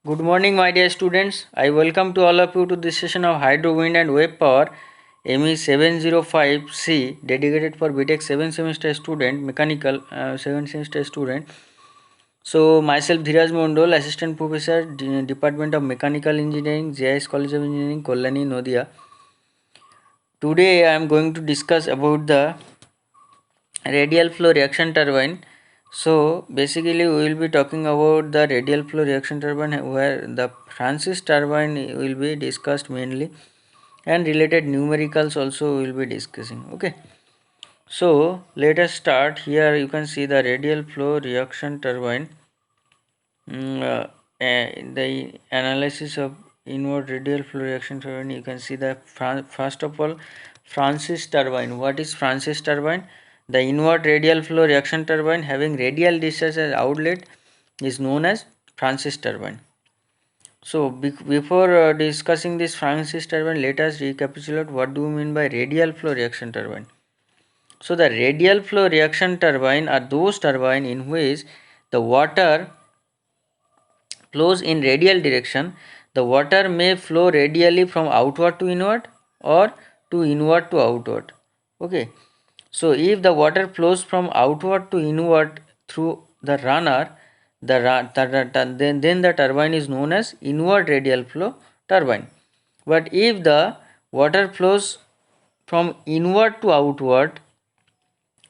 Good morning, my dear students. I welcome to all of you to this session of Hydro, Wind and Wave Power ME 705C dedicated for BTech 7 semester student, mechanical 7 semester student. So, myself Dhiraj Mondol, Assistant Professor, Department of Mechanical Engineering, JIS College of Engineering, Kollani, Nodia. Today, I am going to discuss about the radial flow reaction turbine. So basically we will be talking about the radial flow reaction turbine, where the Francis turbine will be discussed mainly, and related numericals also we will be discussing. Okay, so let us start. Here you can see the radial flow reaction turbine. The analysis of inward radial flow reaction turbine, you can see the first of all Francis turbine. What is Francis turbine? The inward radial flow reaction turbine having radial discharge as outlet is known as Francis turbine. So before discussing this Francis turbine, let us recapitulate what do we mean by radial flow reaction turbine. So the radial flow reaction turbine are those turbine in which the water flows in radial direction. The water may flow radially from outward to inward or to inward to outward. Okay, so if the water flows from outward to inward through the runner, then the turbine is known as inward radial flow turbine. But if the water flows from inward to outward,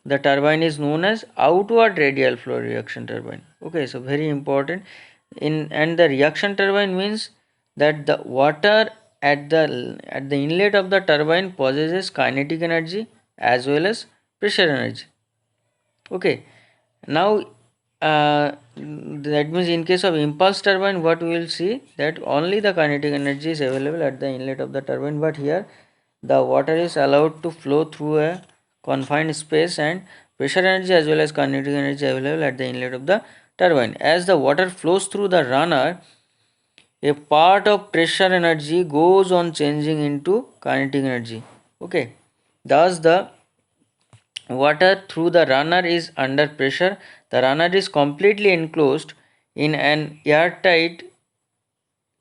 the turbine is known as outward radial flow reaction turbine. Okay, so very important. And the reaction turbine means that the water at the inlet of the turbine possesses kinetic energy as well as pressure energy. Okay, now that means in case of impulse turbine, what we will see that only the kinetic energy is available at the inlet of the turbine, but here the water is allowed to flow through a confined space, and pressure energy as well as kinetic energy available at the inlet of the turbine. As the water flows through the runner, a part of pressure energy goes on changing into kinetic energy. Okay, thus the water through the runner is under pressure. The runner is completely enclosed in an airtight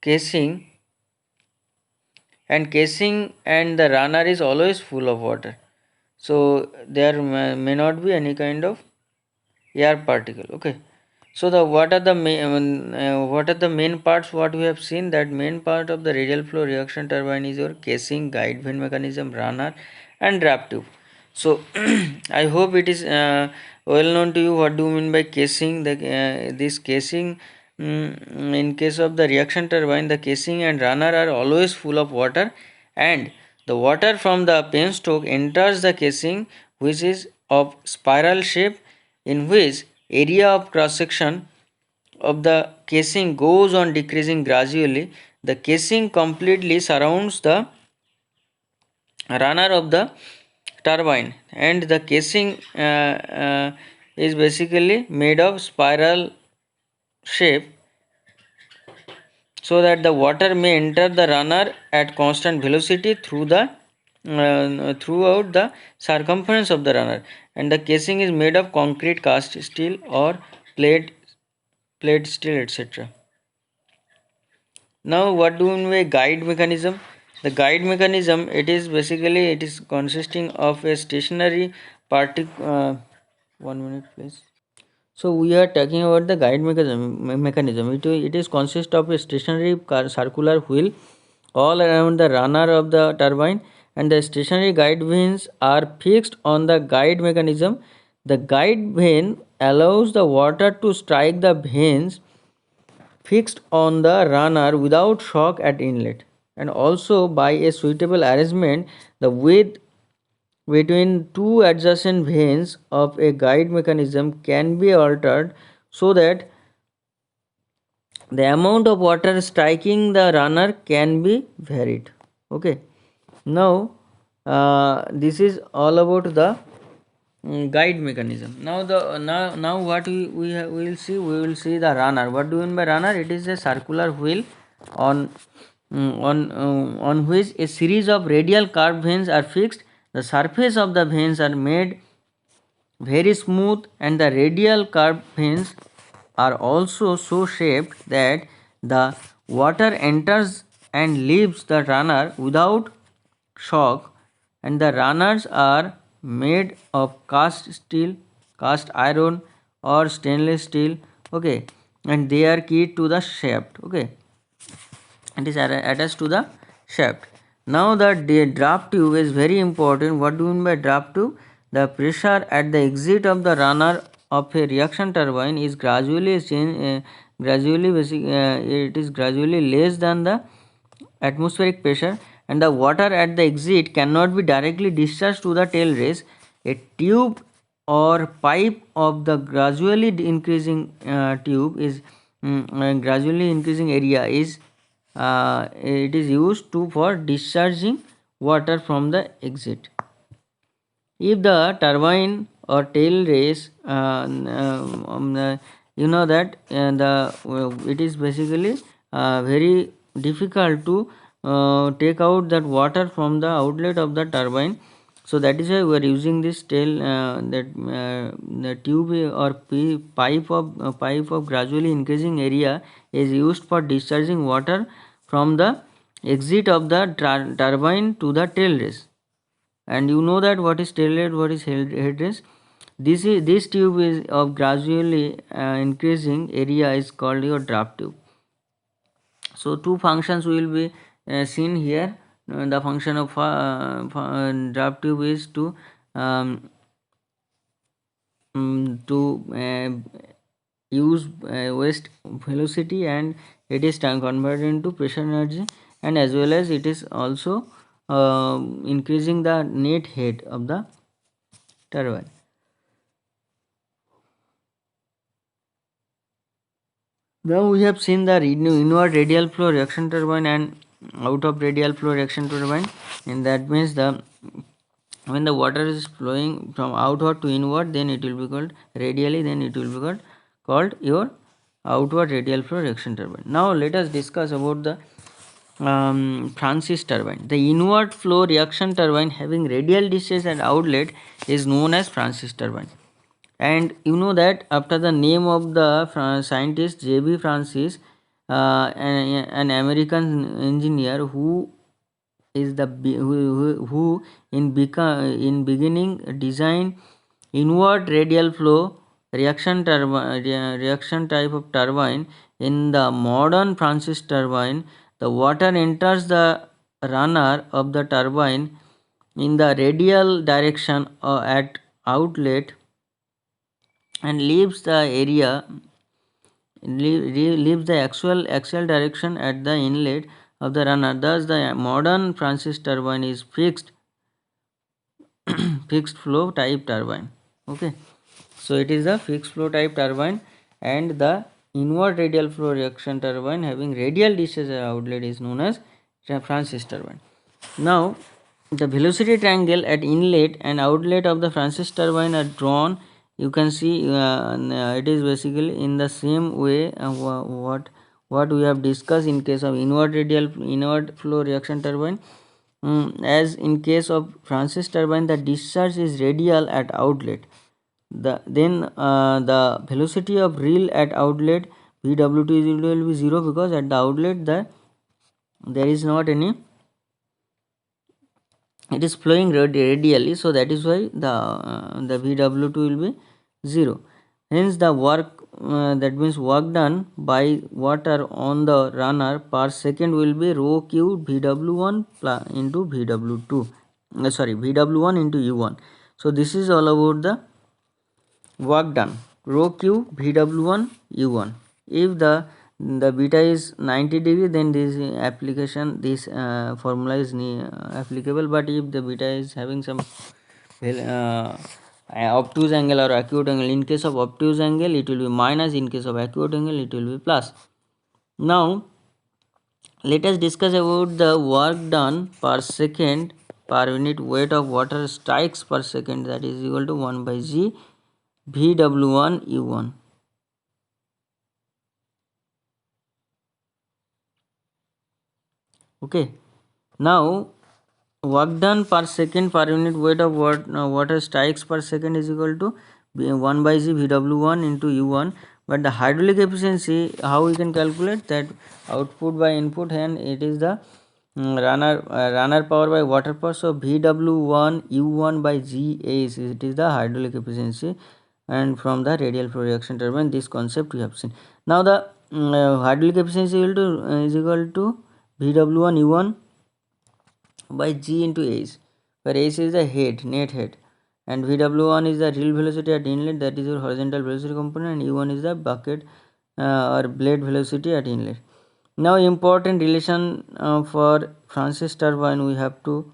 casing, and the runner is always full of water. So there may not be any kind of air particle. Okay, so the what are the main parts? What we have seen, that main part of the radial flow reaction turbine is your casing, guide vane mechanism, runner and draft tube. So I hope it is well known to you what do you mean by casing. This casing, in case of the reaction turbine, the casing and runner are always full of water, and the water from the penstoke enters the casing, which is of spiral shape, in which area of cross section of the casing goes on decreasing gradually. The casing completely surrounds the runner of the turbine, and the casing is basically made of spiral shape, so that the water may enter the runner at constant velocity throughout the circumference of the runner, and the casing is made of concrete, cast steel or plate steel, etc. Now what do we mean by guide mechanism? The guide mechanism, it is consisting of a stationary one minute please. So we are talking about the guide mechanism. It is consist of a stationary circular wheel all around the runner of the turbine, and the stationary guide vanes are fixed on the guide mechanism. The guide vane allows the water to strike the vanes fixed on the runner without shock at inlet, and also by a suitable arrangement the width between two adjacent vanes of a guide mechanism can be altered so that the amount of water striking the runner can be varied. Okay, now this is all about the guide mechanism. Now what we will see the runner. What do you mean by runner? It is a circular wheel on on which a series of radial curved vanes are fixed. The surface of the vanes are made very smooth, and the radial curved vanes are also so shaped that the water enters and leaves the runner without shock, and the runners are made of cast steel, cast iron, or stainless steel. Okay, and they are keyed to the shaft. Okay, it is attached to the shaft. Now the draft tube is very important. What do you mean by draft tube? The pressure at the exit of the runner of a reaction turbine is gradually it is gradually less than the atmospheric pressure, and the water at the exit cannot be directly discharged to the tail race. A tube or pipe of the gradually increasing tube is gradually increasing area is it is used to for discharging water from the exit. If the turbine or tail race you know that it is basically very difficult to take out that water from the outlet of the turbine, so that is why we are using this tail the tube or pipe of gradually increasing area is used for discharging water from the exit of the turbine to the tail race. And you know that what is tail race, what is head race. This tube is of gradually increasing area is called your draft tube. So two functions will be seen here. The function of draft tube is to use waste velocity, and it is converted into pressure energy, and as well as it is also increasing the net head of the turbine. Now we have seen the inward radial flow reaction turbine and out of radial flow reaction turbine, and that means the when the water is flowing from outward to inward, then it will be called radially, then it will be called your outward radial flow reaction turbine. Now let us discuss about the Francis turbine. The inward flow reaction turbine having radial discharge and outlet is known as Francis turbine. And you know that after the name of the scientist J.B. Francis, an American engineer who is the who in beginning designed inward radial flow reaction type of turbine. In the modern Francis turbine, the water enters the runner of the turbine in the radial direction at outlet and leaves the area leaves the axial direction at the inlet of the runner. Thus the modern Francis turbine is fixed flow type turbine. Okay, so it is the fixed flow type turbine, and the inward radial flow reaction turbine having radial discharge outlet is known as Francis turbine. Now the velocity triangle at inlet and outlet of the Francis turbine are drawn. You can see it is basically in the same way what we have discussed in case of inward flow reaction turbine. As in case of Francis turbine, the discharge is radial at outlet. The velocity of reel at outlet VW2 will be 0, because at the outlet there is not any, it is flowing radially, so that is why the VW2 will be 0. Hence the work that means work done by water on the runner per second will be rho q VW1 into VW2 VW1 into U1. So this is all about the work done, rho q VW1 U1. If the beta is 90 degree, then this application formula is applicable. But if the beta is having some obtuse angle or acute angle, in case of obtuse angle it will be minus, in case of acute angle it will be plus. Now let us discuss about the work done per second per unit weight of water strikes per second, that is equal to 1 by G VW1 U1. Okay, now work done per second per unit weight of water strikes per second is equal to 1 by G VW1 into U1. But the hydraulic efficiency, how we can calculate that? Output by input, and it is the runner power by water power. So VW1 U1 by GA it is the hydraulic efficiency, and from the radial flow reaction turbine, this concept we have seen. Now the hydraulic efficiency is equal to VW1 U1 by G into H, where H is the head, net head, and VW1 is the real velocity at inlet, that is your horizontal velocity component, and U1 is the bucket or blade velocity at inlet. Now important relation for Francis turbine we have to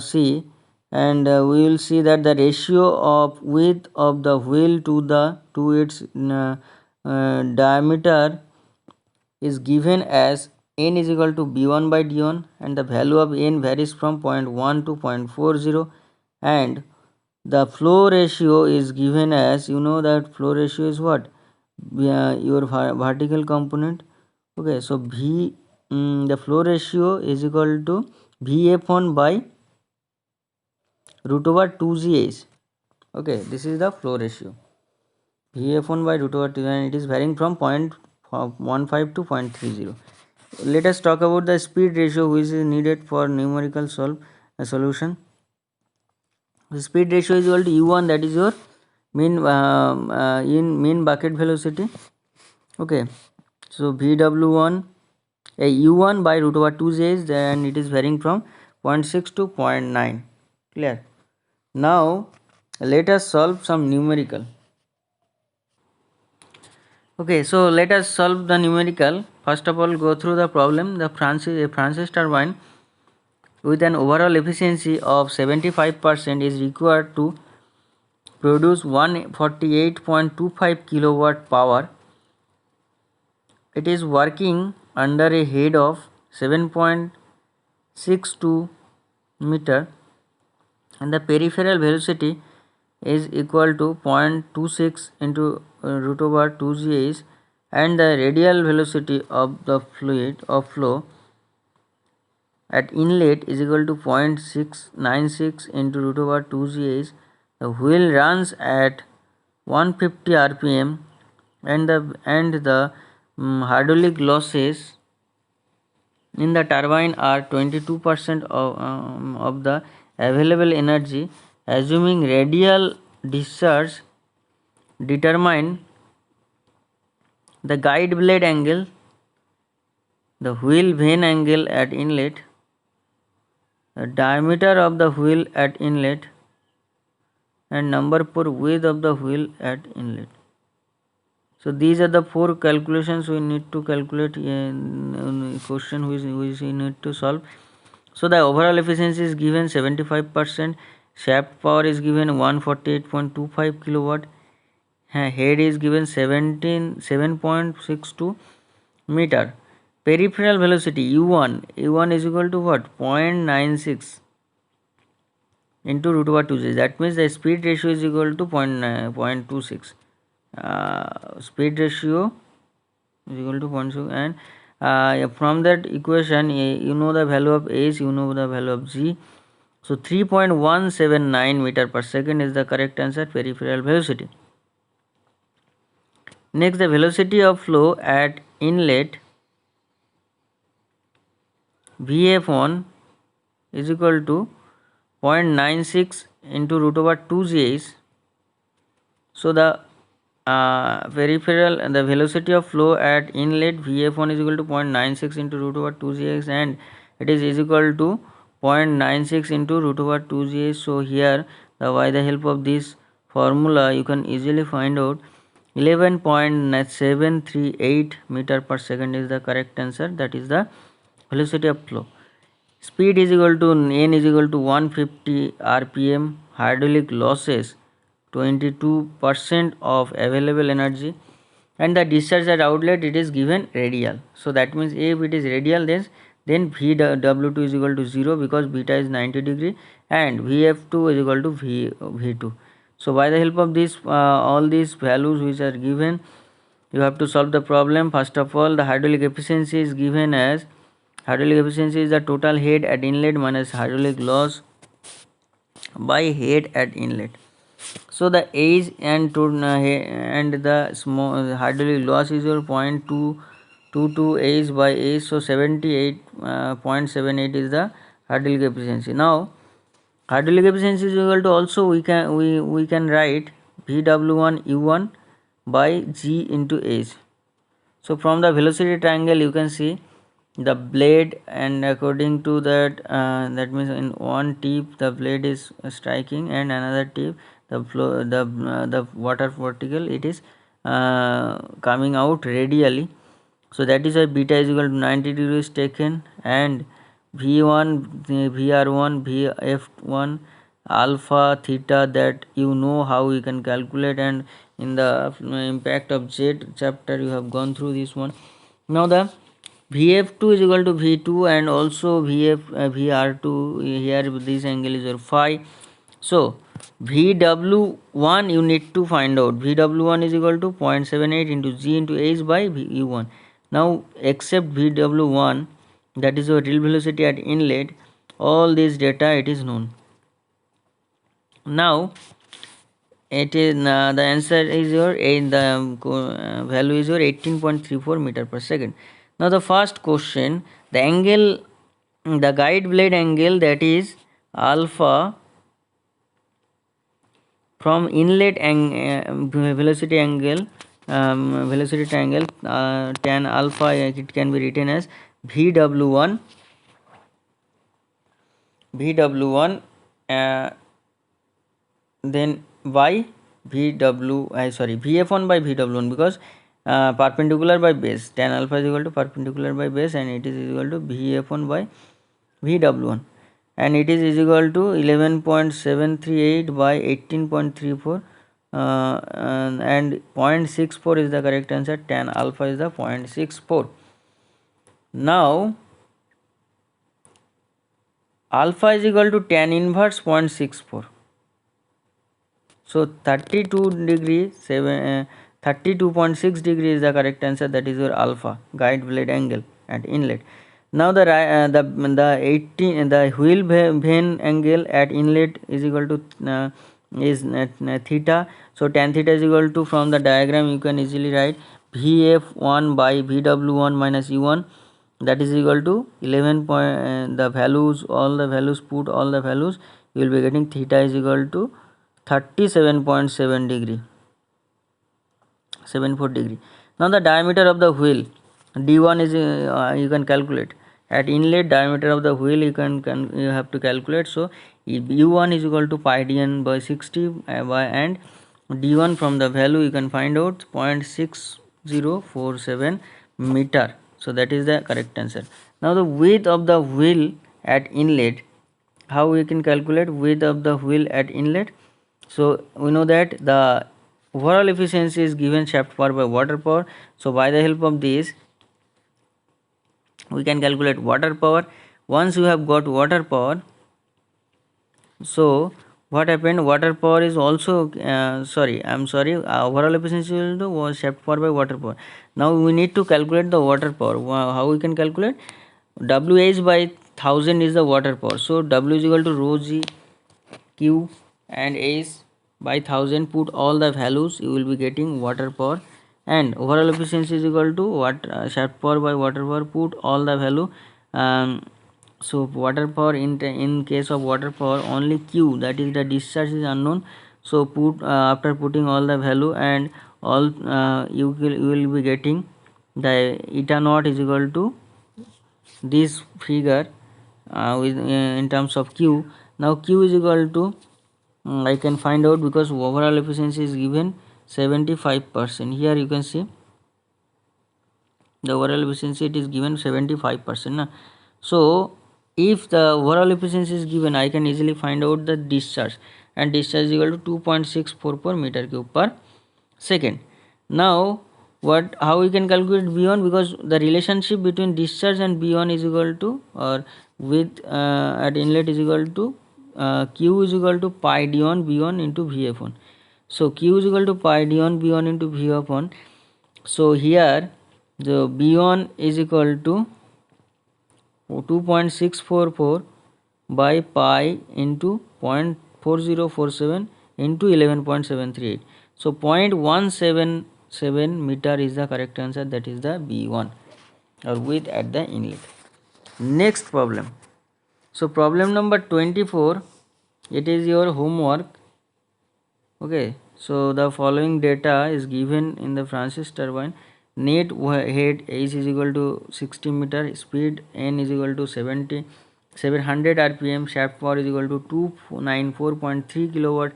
see, and we will see that the ratio of width of the wheel to its diameter is given as n is equal to b1 by d1, and the value of n varies from 0.1 to 0.40, and the flow ratio is given as, you know that flow ratio is what? Your vertical component. Okay, so the flow ratio is equal to Vf1 by root over 2gh. Okay, this is the flow ratio, Vf1 by root over 2, and it is varying from 0.15 to 0.30. Let us talk about the speed ratio which is needed for numerical solution. The speed ratio is equal to u1, that is your mean bucket velocity. Okay, so Vw1 u1 by root over 2j, then it is varying from 0.6 to 0.9. Clear? Now let us solve some numerical. Okay, so let us solve the numerical. First of all, go through the problem. The Francis turbine with an overall efficiency of 75% is required to produce 148.25 kilowatt power. It is working under a head of 7.62 meter, and the peripheral velocity is equal to 0.26 into root over 2gh, and the radial velocity of the flow at inlet is equal to 0.696 into root over 2gh. The wheel runs at 150 rpm, and the hydraulic losses in the turbine are 22% of the available energy. Assuming radial discharge, determine the guide blade angle, the wheel vane angle at inlet, the diameter of the wheel at inlet, and number per width of the wheel at inlet. So these are the four calculations we need to calculate in question which we need to solve. So the overall efficiency is given 75%, shaft power is given 148.25 kilowatt, head is given 7.62 meter, peripheral velocity u1 is equal to what? 0.96 into root over 2j. That means the speed ratio is equal to 0.26. Speed ratio is equal to 0.6, and from that equation you know the value of h, you know the value of g. So 3.179 meter per second is the correct answer, peripheral velocity. Next, the velocity of flow at inlet Vf1 is equal to 0.96 into root over 2gh. So the peripheral and the velocity of flow at inlet Vf1 is equal to 0.96 into root over 2gh, and it is equal to 0.96 into root over 2gh. So here by the help of this formula you can easily find out 11.738 meter per second is the correct answer, that is the velocity of flow. Speed is equal to n is equal to 150 rpm, hydraulic losses 22% of available energy, and the discharge at outlet it is given radial. So that means if it is radial, then Vw2 is equal to 0 because beta is 90 degree, and Vf2 is equal to V2. So by the help of this all these values which are given, you have to solve the problem. First of all, the hydraulic efficiency is given as, hydraulic efficiency is the total head at inlet minus hydraulic loss by head at inlet. So So the age and the small hydraulic loss is your 0.222 age by age. So 78.78 is the hydraulic efficiency. Now hydraulic efficiency is equal to, also we can write Vw1 u1 by g into age. So from the velocity triangle you can see the blade, and according to that, that means in one tip the blade is striking, and another tip the flow, the water particle, it is coming out radially. So that is why beta is equal to 90 degrees taken, and v1 vr1 vf1 alpha theta, that you know how you can calculate, and in the impact of jet chapter you have gone through this one. Now the vf2 is equal to v2, and also vr2, here this angle is your phi. So vw1 you need to find out. Vw1 is equal to 0.78 into g into h by u1. Now except vw1, that is your real velocity at inlet, all this data it is known. Now it is the answer is your value is your 18.34 meter per second. Now the first question, the angle, the guide blade angle, that is alpha from inlet velocity angle, velocity triangle, tan alpha, it can be written as vw1 then by vf1 by vw1, because perpendicular by base, tan alpha is equal to perpendicular by base, and it is equal to vf1 by vw1, and it is equal to 11.738 by 18.34, and 0.64 is the correct answer. Tan alpha is the 0.64. Now alpha is equal to tan inverse 0.64. So 32.6 degree is the correct answer. That is your alpha, guide blade angle at inlet. Now the wheel vane angle at inlet is equal to theta. So tan theta is equal to, from the diagram you can easily write vf1 by vw1 minus u1, that is equal to 11 point, the values, all the values, put all the values, you will be getting theta is equal to 37.7 degree, 74 degree. Now the diameter of the wheel d1 is you can calculate. At inlet, diameter of the wheel you you have to calculate. So u1 is equal to pi dn by 60 and d1 from the value you can find out 0.6047 meter. So that is the correct answer. Now the width of the wheel at inlet, how we can calculate width of the wheel at inlet? So we know that the overall efficiency is given shaft power by water power. So by the help of this we can calculate water power. Once you have got water power, so what happened, water power is also overall efficiency was shaft power by water power. Now we need to calculate the water power. How we can calculate? Wh by 1000 is the water power. So W is equal to rho g q and h by 1000, put all the values, you will be getting water power, and overall efficiency is equal to what, shaft power by water power, put all the value. So water power, in case of water power, only q, that is the discharge, is unknown. So put after putting all the value and all, you will be getting the eta naught is equal to this figure with in terms of q. Now q is equal to, I can find out, because overall efficiency is given 75%. Here you can see the overall efficiency, it is given 75%. So if the overall efficiency is given, I can easily find out the discharge, and discharge is equal to 2.644 meter cube per second. Now how we can calculate b1? Because the relationship between discharge and b1 is equal to, or with at inlet is equal to, q is equal to pi d1 b1 into vf1. So q is equal to pi d1 b1 into vf1. So here the b1 is equal to 2.644 by pi into 0.4047 into 11.738. So 0.177 meter is the correct answer, that is the B1 or width at the inlet. Next problem. So problem number 24, it is your homework. Okay, so the following data is given in the Francis turbine. Net head H is equal to 60 meter, speed N is equal to 700 rpm, shaft power is equal to 294.3 kilowatt,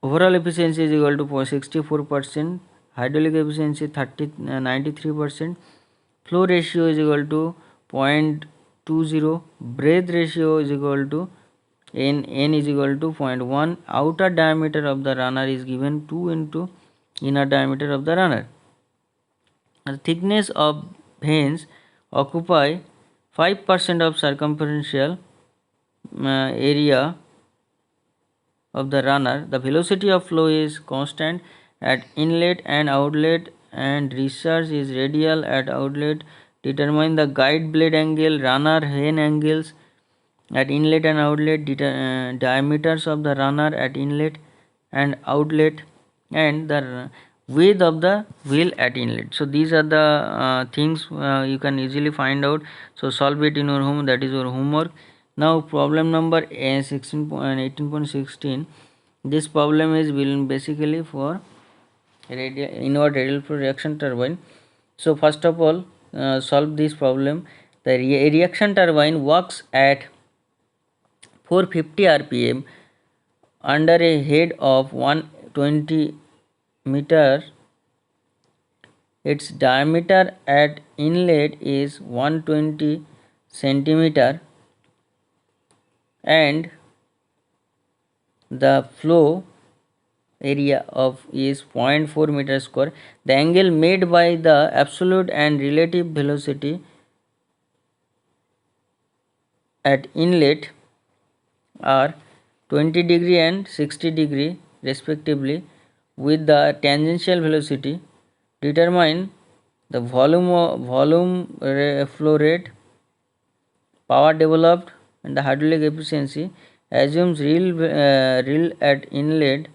overall efficiency is equal to 64%, hydraulic efficiency 93%, flow ratio is equal to 0.20, breadth ratio is equal to n is equal to 0.1, outer diameter of the runner is given 2 into inner diameter of the runner. The thickness of vanes occupy 5% of circumferential area of the runner. The velocity of flow is constant at inlet and outlet, and research is radial at outlet. Determine the guide blade angle, runner vane angles at inlet and outlet, diameters of the runner at inlet and outlet, and the width of the wheel at inlet. So these are the things you can easily find out. So solve it in your home, that is your homework. Now problem number 18.16. This problem is basically for inward radial flow reaction turbine. So first of all, solve this problem. The reaction turbine works at 450 rpm under a head of 120 meter. Its diameter at inlet is 120 centimeter and the flow area of is 0.4 meter square. The angle made by the absolute and relative velocity at inlet are 20 degree and 60 degree respectively, with the tangential velocity. Determine the volume flow rate, power developed, and the hydraulic efficiency. Assumes reel at inlet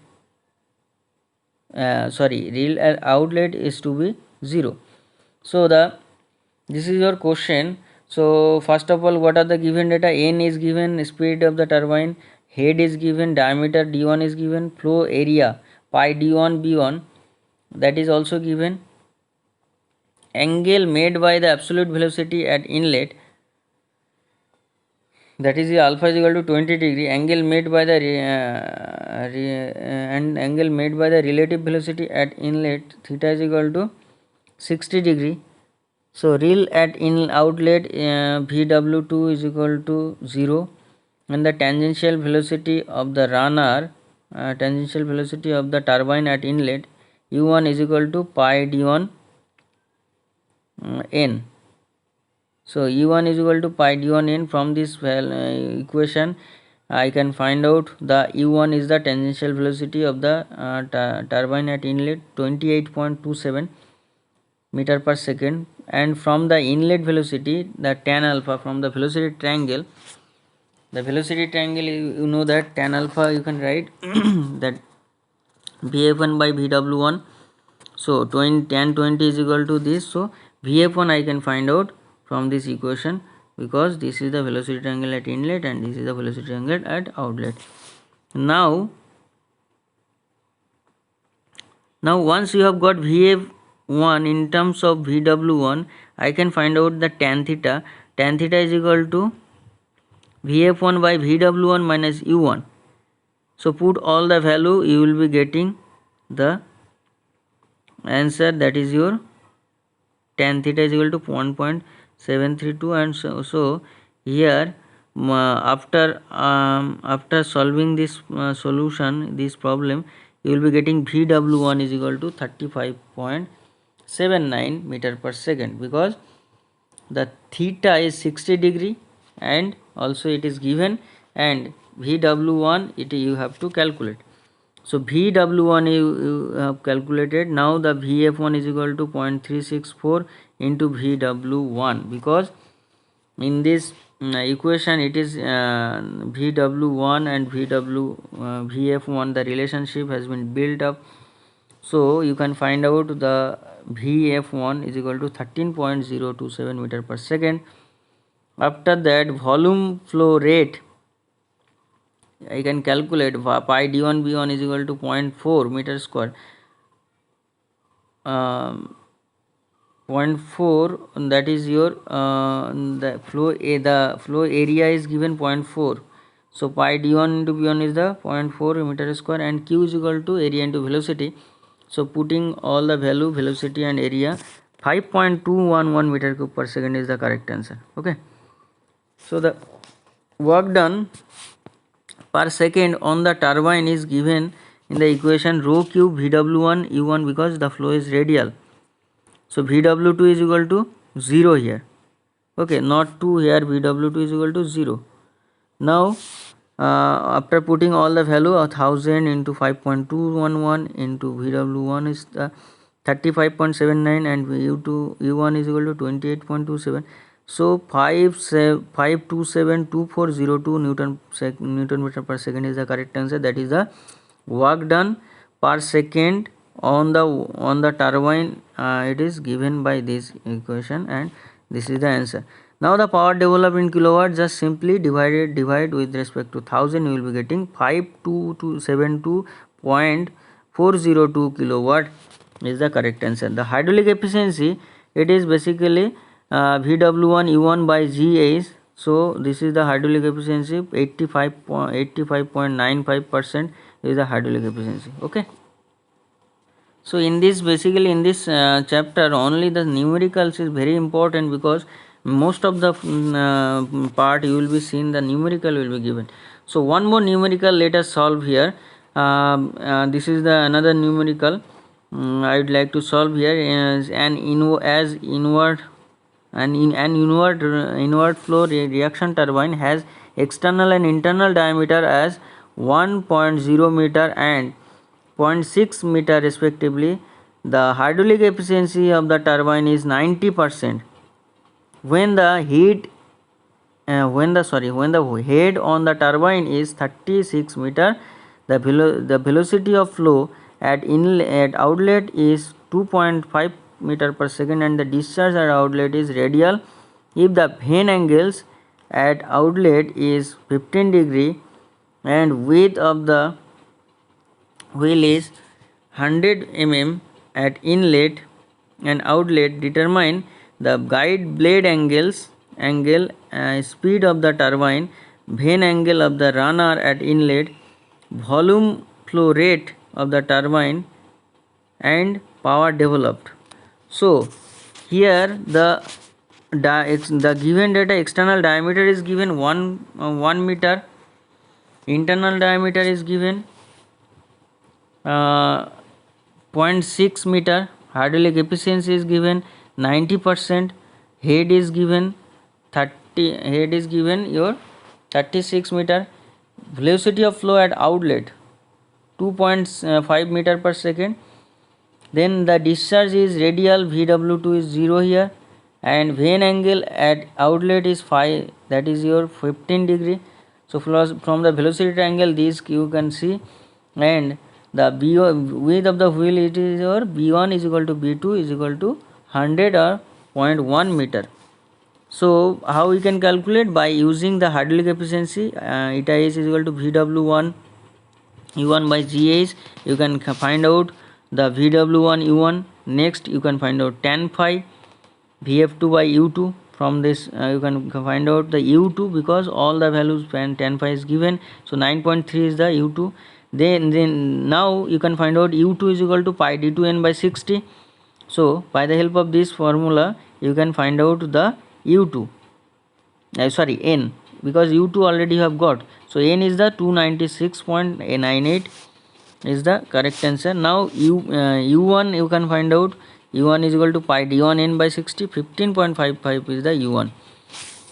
reel at outlet is to be 0. So this is your question. So first of all, what are the given data? N is given, speed of the turbine, head is given, diameter d1 is given, flow area pi d1 b1, that is also given. Angle made by the absolute velocity at inlet, that is alpha is equal to 20 degree. Angle made by the and angle made by the relative velocity at inlet, theta is equal to 60 degree. So reel at in outlet Vw2 is equal to 0, and the tangential velocity of the runner, tangential velocity of the turbine at inlet, u1 is equal to pi d1 n. So u1 is equal to pi d1 n. From this equation I can find out the u1 is the tangential velocity of the turbine at inlet, 28.27 meter per second, and from the inlet velocity, the tan alpha, from the velocity triangle, you know that tan alpha you can write that Vf1 by Vw1. So tan 20 is equal to this. So Vf1 I can find out from this equation, because this is the velocity triangle at inlet and this is the velocity triangle at outlet. Now once you have got Vf1 in terms of Vw1, I can find out the tan theta. Tan theta is equal to Vf1 by Vw1 minus u1. So put all the value, you will be getting the answer, that is your tan theta is equal to 1.732. and so here after solving this solution, this problem, you will be getting Vw1 is equal to 35.79 meter per second, because the theta is 60 degree and also it is given, and Vw1 you have to calculate. So Vw1 you have calculated. Now the Vf1 is equal to 0.364 into Vw1, because in this equation, it is Vw1 and Vf1, the relationship has been built up. So you can find out the Vf1 is equal to 13.027 meter per second. After that, volume flow rate, I can calculate pi d1 b1 is equal to 0.4 meter square. 0.4, that is your the flow area is given 0.4. So pi d1 into b1 is the 0.4 meter square, and q is equal to area into velocity. So putting all the value, velocity and area, 5.211 meter cube per second is the correct answer. Okay, so the work done per second on the turbine is given in the equation rho cube Vw1 u1, because the flow is radial. So Vw2 is equal to 0 here. Okay, not 2 here, Vw2 is equal to 0. Now after putting all the value, 1000 into 5.211 into Vw1 is the 35.79 and u1 is equal to 28.27. So 5272402 Newton meter per second is the correct answer. That is the work done per second on the turbine. It is given by this equation, and this is the answer. Now the power developed in kilowatt, just simply divide with respect to 1000, you will be getting 52272.402 kilowatt is the correct answer. The hydraulic efficiency, it is basically Vw1 u1 by G is, so this is the hydraulic efficiency, 85.95% is the hydraulic efficiency. Okay, so in this, basically in this chapter, only the numericals is very important, because most of the part you will be seeing the numerical will be given. So one more numerical let us solve here. This is the another numerical I would like to solve here. Is an inward flow reaction turbine has external and internal diameter as 1.0 meter and 0.6 meter respectively. The hydraulic efficiency of the turbine is 90%. When the head on the turbine is 36 meter, the velocity of flow at outlet is 2.5 meter per second, and the discharge at outlet is radial. If the vane angles at outlet is 15 degree and width of the wheel is 100 mm at inlet and outlet, determine the guide blade angle, speed of the turbine, vane angle of the runner at inlet, volume flow rate of the turbine, and power developed. So here the given data, external diameter is given 1 meter, internal diameter is given 0.6 meter, hydraulic efficiency is given 90%, head is given your 36 meter, velocity of flow at outlet 2.5 meter per second. Then the discharge is radial, Vw2 is 0 here, and vane angle at outlet is 5, that is your 15 degree. So from the velocity triangle, this you can see, and the width of the wheel, it is your b1 is equal to b2 is equal to 100 or 0.1 meter. So how we can calculate? By using the hydraulic efficiency, eta is equal to Vw1 u1 by Gh. You can find out the Vw1 u1. Next you can find out tan phi Vf2 by u2. From this you can find out the u2, because all the values tan phi is given. So 9.3 is the u2. Then now you can find out u2 is equal to pi d2n by 60. So by the help of this formula you can find out the u2, n, because u2 already you have got. So n is the 296.98 is the correct answer. Now u1 you can find out, u1 is equal to pi d1 n by 60, 15.55 is the u1.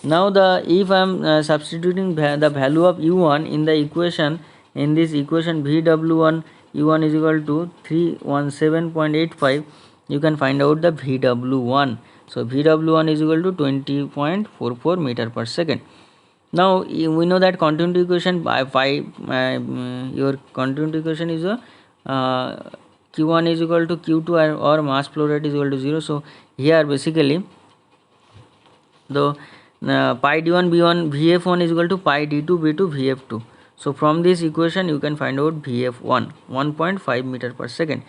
Now if I am substituting the value of u1 in the equation, in this equation Vw1 u1 is equal to 317.85, you can find out the Vw1. So Vw1 is equal to 20.44 meter per second. Now we know that continuity equation by your continuity equation is a q1 is equal to q2 or mass flow rate is equal to 0. So here basically the pi d1 b1 vf1 is equal to pi d2 b2 vf2. So from this equation you can find out vf1 1.5 meter per second.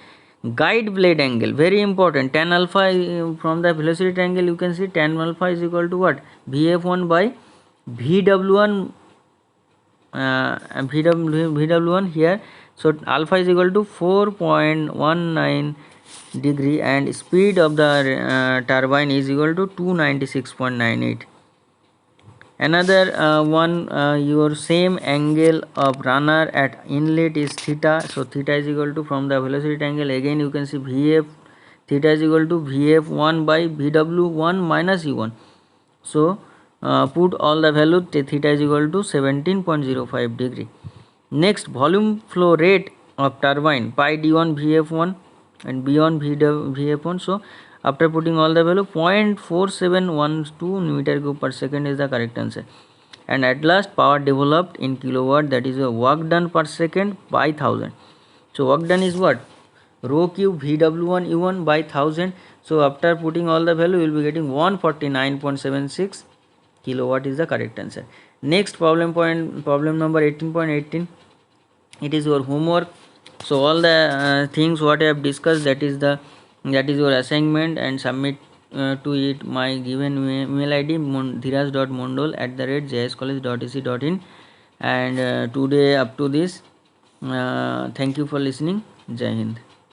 Guide blade angle, very important, tan alpha from the velocity triangle you can see tan alpha is equal to what, vf1 by vw1 vw1 here. So alpha is equal to 4.19 degree and speed of the turbine is equal to 296.98. Another one, your same angle of runner at inlet is theta. So theta is equal to, from the velocity triangle again you can see vf theta is equal to vf1 by vw1 minus u1. So put all the value, theta is equal to 17.05 degree. Next, volume flow rate of turbine pi d1 vf1 and b1 vf1. So after putting all the value 0.4712 meter cube per second is the correct answer. And at last, power developed in kilowatt, that is a work done per second by 1000. So work done is what, rho cube vw1 u1 by 1000. So after putting all the value you will be getting 149.76 kilowatt is the correct answer. Next problem number 18.18. It is your homework. So all the things what I have discussed, that is your assignment, and submit to it my given mail id dhiraj.mondol@jscollege.ac.in. and today up to this, thank you for listening. Jai Hind.